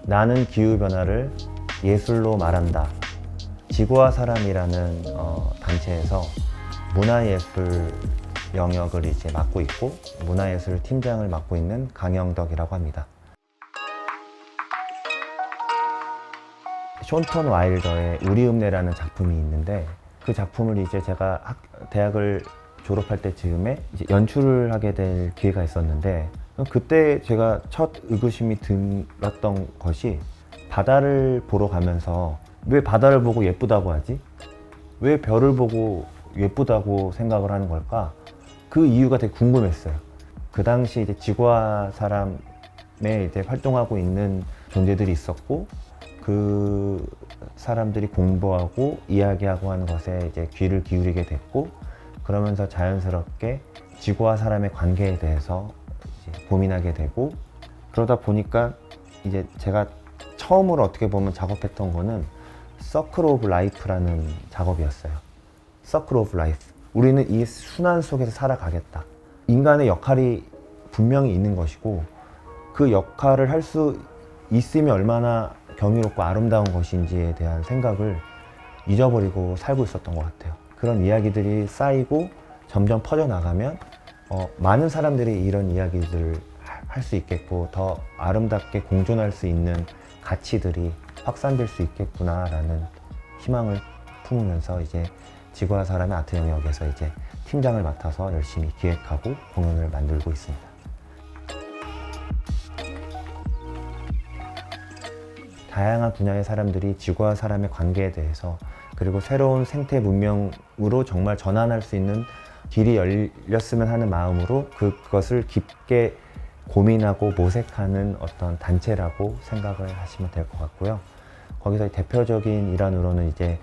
나는 기후변화를 예술로 말한다. 지구와 사람이라는 단체에서 문화예술 영역을 이제 맡고 있고 문화예술 팀장을 맡고 있는 강영덕이라고 합니다. 숀턴 와일더의 우리 읍내라는 작품이 있는데 그 작품을 이제 제가 대학을 졸업할 때 즈음에 이제 연출을 하게 될 기회가 있었는데 그때 제가 첫 의구심이 들었던 것이 바다를 보러 가면서 왜 바다를 보고 예쁘다고 하지? 왜 별을 보고 예쁘다고 생각을 하는 걸까? 그 이유가 되게 궁금했어요. 그 당시 이제 지구와 사람에 이제 활동하고 있는 존재들이 있었고 그 사람들이 공부하고 이야기하고 하는 것에 이제 귀를 기울이게 됐고 그러면서 자연스럽게 지구와 사람의 관계에 대해서 이제 고민하게 되고 그러다 보니까 이제 제가 처음으로 어떻게 보면 작업했던 거는 서클 오브 라이프라는 작업이었어요. 서클 오브 라이프. 우리는 이 순환 속에서 살아가겠다. 인간의 역할이 분명히 있는 것이고 그 역할을 할 수 있으면 얼마나 경이롭고 아름다운 것인지에 대한 생각을 잊어버리고 살고 있었던 것 같아요. 그런 이야기들이 쌓이고 점점 퍼져나가면 많은 사람들이 이런 이야기들을 할 수 있겠고 더 아름답게 공존할 수 있는 가치들이 확산될 수 있겠구나라는 희망을 품으면서 이제 지구와 사람의 아트 영역에서 이제 팀장을 맡아서 열심히 기획하고 공연을 만들고 있습니다. 다양한 분야의 사람들이 지구와 사람의 관계에 대해서 그리고 새로운 생태 문명으로 정말 전환할 수 있는 길이 열렸으면 하는 마음으로 그것을 깊게 고민하고 모색하는 어떤 단체라고 생각을 하시면 될 것 같고요. 거기서 대표적인 일환으로는 이제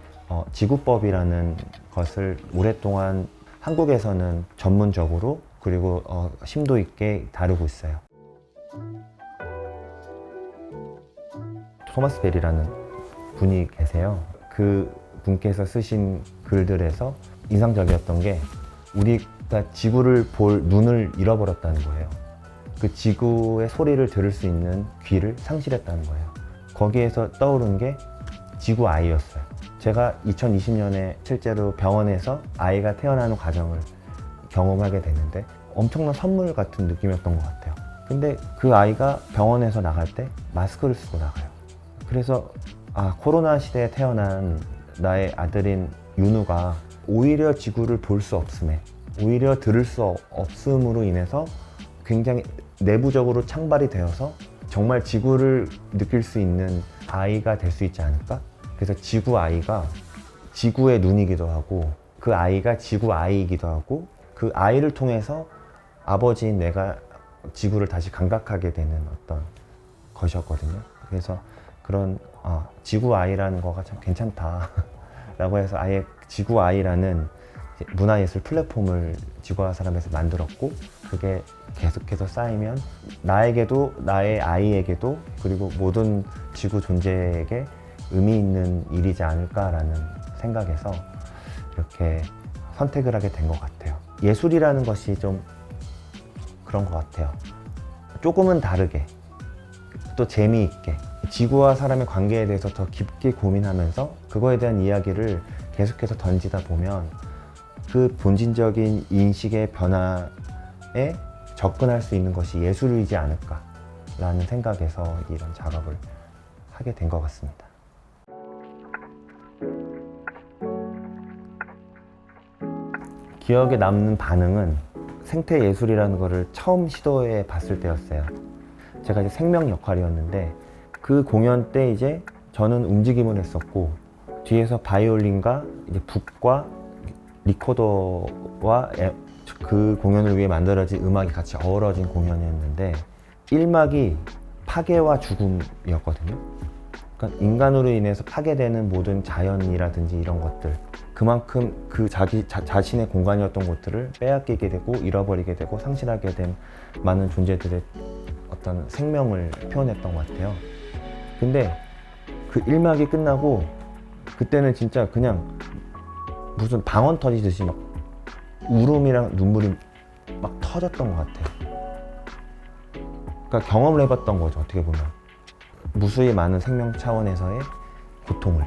지구법이라는 것을 오랫동안 한국에서는 전문적으로 그리고 심도 있게 다루고 있어요. 토마스 벨이라는 분이 계세요. 그 분께서 쓰신 글들에서 인상적이었던 게 우리가 지구를 볼 눈을 잃어버렸다는 거예요. 그 지구의 소리를 들을 수 있는 귀를 상실했다는 거예요. 거기에서 떠오른 게 지구 아이였어요. 제가 2020년에 실제로 병원에서 아이가 태어나는 과정을 경험하게 됐는데 엄청난 선물 같은 느낌이었던 것 같아요. 근데 그 아이가 병원에서 나갈 때 마스크를 쓰고 나가요. 그래서 코로나 시대에 태어난 나의 아들인 윤우가 오히려 지구를 볼 수 없음에 오히려 들을 수 없음으로 인해서 굉장히 내부적으로 창발이 되어서 정말 지구를 느낄 수 있는 아이가 될 수 있지 않을까? 그래서 지구 아이가 지구의 눈이기도 하고 그 아이가 지구 아이이기도 하고 그 아이를 통해서 아버지인 내가 지구를 다시 감각하게 되는 어떤 것이었거든요. 그래서 그런 지구 아이라는 거가 참 괜찮다 라고 해서 아예 지구 아이라는 문화예술 플랫폼을 지구와 사람에서 만들었고 그게 계속해서 쌓이면 나에게도 나의 아이에게도 그리고 모든 지구 존재에게 의미 있는 일이지 않을까라는 생각에서 이렇게 선택을 하게 된 것 같아요. 예술이라는 것이 좀 그런 것 같아요. 조금은 다르게 또 재미있게 지구와 사람의 관계에 대해서 더 깊게 고민하면서 그거에 대한 이야기를 계속해서 던지다 보면 그 본질적인 인식의 변화에 접근할 수 있는 것이 예술이지 않을까라는 생각에서 이런 작업을 하게 된 것 같습니다. 기억에 남는 반응은 생태 예술이라는 것을 처음 시도해 봤을 때였어요. 제가 이제 생명 역할이었는데 그 공연 때 이제 저는 움직임을 했었고 뒤에서 바이올린과 이제 북과 리코더와 그 공연을 위해 만들어진 음악이 같이 어우러진 공연이었는데 1막이 파괴와 죽음이었거든요. 그러니까 인간으로 인해서 파괴되는 모든 자연이라든지 이런 것들 그만큼 그 자신의 공간이었던 곳들을 빼앗기게 되고 잃어버리게 되고 상실하게 된 많은 존재들의 어떤 생명을 표현했던 것 같아요. 근데 그 1막이 끝나고 그때는 진짜 그냥 무슨 방언 터지듯이 막 울음이랑 눈물이 막 터졌던 것 같아요. 그러니까 경험을 해봤던 거죠, 어떻게 보면. 무수히 많은 생명 차원에서의 고통을.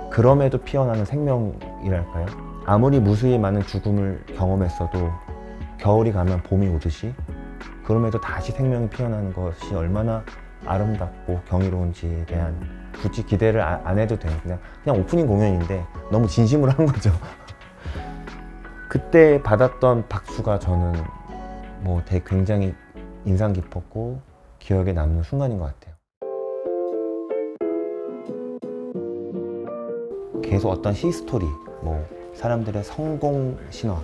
그럼에도 피어나는 생명이랄까요? 아무리 무수히 많은 죽음을 경험했어도 겨울이 가면 봄이 오듯이 그럼에도 다시 생명이 피어나는 것이 얼마나 아름답고 경이로운지에 대한 굳이 기대를 안 해도 돼요. 그냥 오프닝 공연인데 너무 진심으로 한 거죠. 그때 받았던 박수가 저는 뭐 되게 굉장히 인상 깊었고 기억에 남는 순간인 것 같아요. 계속 어떤 히스토리, 뭐 사람들의 성공 신화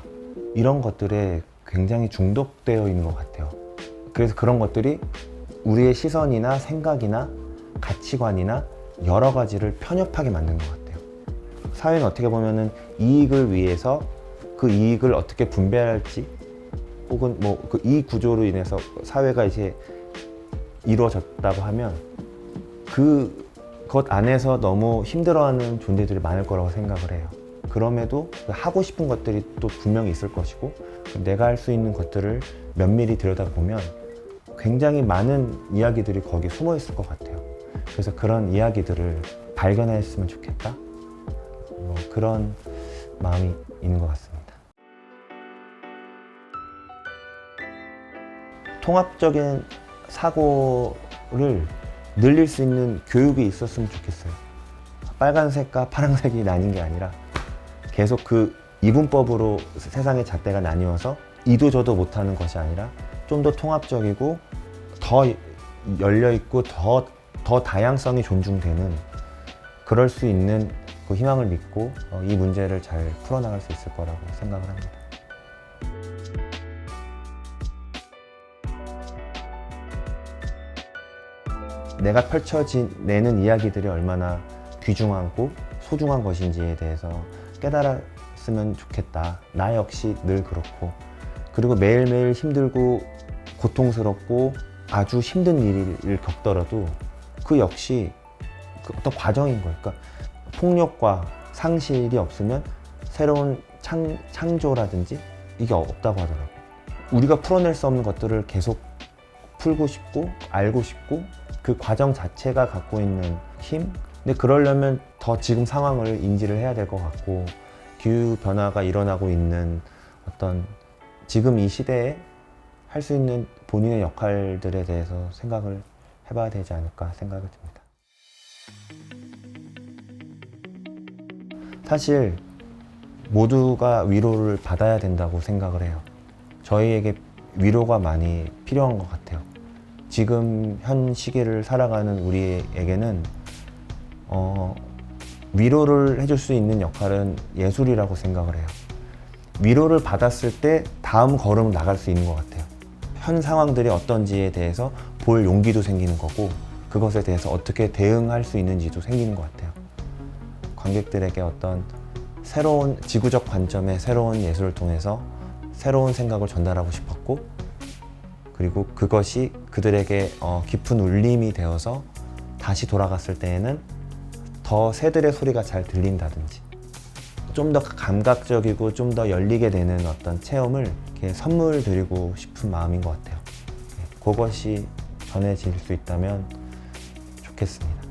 이런 것들에 굉장히 중독되어 있는 것 같아요. 그래서 그런 것들이 우리의 시선이나 생각이나 가치관이나 여러 가지를 편협하게 만든 것 같아요. 사회는 어떻게 보면은 이익을 위해서 그 이익을 어떻게 분배할지 혹은 뭐 그 이익 구조로 인해서 사회가 이제 이루어졌다고 하면 그것 안에서 너무 힘들어하는 존재들이 많을 거라고 생각을 해요. 그럼에도 하고 싶은 것들이 또 분명히 있을 것이고 내가 할 수 있는 것들을 면밀히 들여다보면 굉장히 많은 이야기들이 거기 숨어 있을 것 같아요. 그래서 그런 이야기들을 발견했으면 좋겠다. 뭐 그런 마음이 있는 것 같습니다. 통합적인 사고를 늘릴 수 있는 교육이 있었으면 좋겠어요. 빨간색과 파란색이 나뉜 게 아니라 계속 그 이분법으로 세상의 잣대가 나뉘어서 이도 저도 못하는 것이 아니라 좀 더 통합적이고 더 열려있고 더 다양성이 존중되는 그럴 수 있는 그 희망을 믿고 이 문제를 잘 풀어나갈 수 있을 거라고 생각을 합니다. 내가 펼쳐내는 이야기들이 얼마나 귀중하고 소중한 것인지에 대해서 깨달았으면 좋겠다. 나 역시 늘 그렇고 그리고 매일매일 힘들고 고통스럽고 아주 힘든 일을 겪더라도 그 역시 그 어떤 과정인 거예요. 그러니까 폭력과 상실이 없으면 새로운 창조라든지 이게 없다고 하더라고요. 우리가 풀어낼 수 없는 것들을 계속 풀고 싶고 알고 싶고 그 과정 자체가 갖고 있는 힘? 근데 그러려면 더 지금 상황을 인지를 해야 될 것 같고 기후변화가 일어나고 있는 어떤 지금 이 시대에 할 수 있는 본인의 역할들에 대해서 생각을 해봐야 되지 않을까 생각이 듭니다. 사실 모두가 위로를 받아야 된다고 생각을 해요. 저희에게 위로가 많이 필요한 것 같아요. 지금 현 시기를 살아가는 우리에게는 위로를 해줄 수 있는 역할은 예술이라고 생각을 해요. 위로를 받았을 때 다음 걸음을 나갈 수 있는 것 같아요. 현 상황들이 어떤지에 대해서 볼 용기도 생기는 거고 그것에 대해서 어떻게 대응할 수 있는지도 생기는 것 같아요. 관객들에게 어떤 새로운 지구적 관점의 새로운 예술을 통해서 새로운 생각을 전달하고 싶었고 그리고 그것이 그들에게 깊은 울림이 되어서 다시 돌아갔을 때에는 더 새들의 소리가 잘 들린다든지 좀 더 감각적이고 좀 더 열리게 되는 어떤 체험을 이렇게 선물 드리고 싶은 마음인 것 같아요. 그것이 전해질 수 있다면 좋겠습니다.